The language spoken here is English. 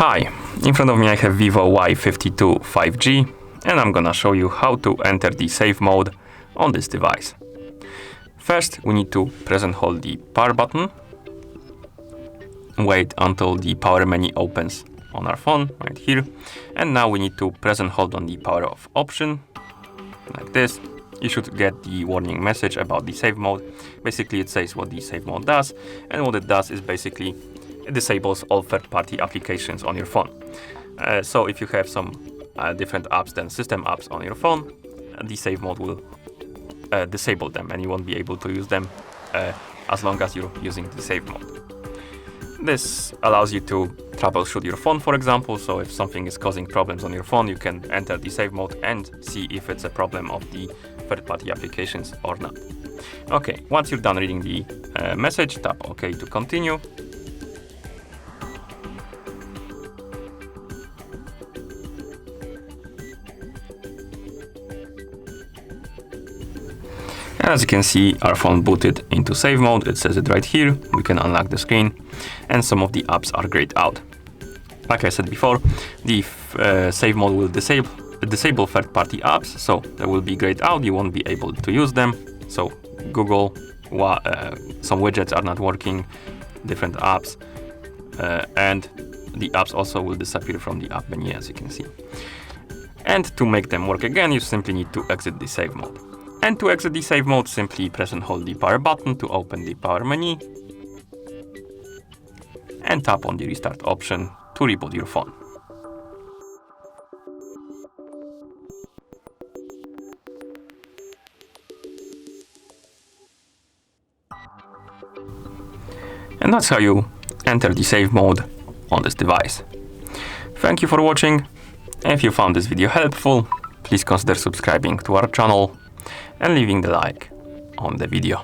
Hi, in front of me I have VIVO Y52 5G, and I'm gonna show you how to enter the save mode on this device. First, we need to press and hold the power button. Wait until the power menu opens on our phone, right here. And now we need to press and hold on the power off option, like this. You should get the warning message about the save mode. Basically, it says what the save mode does, and what it does is basically it disables all third-party applications on your phone. So if you have some different apps than system apps on your phone, the save mode will disable them, and you won't be able to use them as long as you're using the save mode. This allows you to troubleshoot your phone, for example. So if something is causing problems on your phone, you can enter the save mode and see if it's a problem of the third-party applications or not. Okay, once you're done reading the message, tap OK to continue. And as you can see, our phone booted into save mode. It says it right here. We can unlock the screen, and some of the apps are grayed out. Like I said before, the save mode will disable third-party apps, so they will be grayed out. You won't be able to use them. So Google, some widgets are not working, different apps, and the apps also will disappear from the app menu, as you can see. And to make them work again, you simply need to exit the save mode. And to exit the save mode, simply press and hold the power button to open the power menu, and tap on the restart option to reboot your phone. And that's how you enter the save mode on this device. Thank you for watching. If you found this video helpful, please consider subscribing to our channel and leaving the like on the video.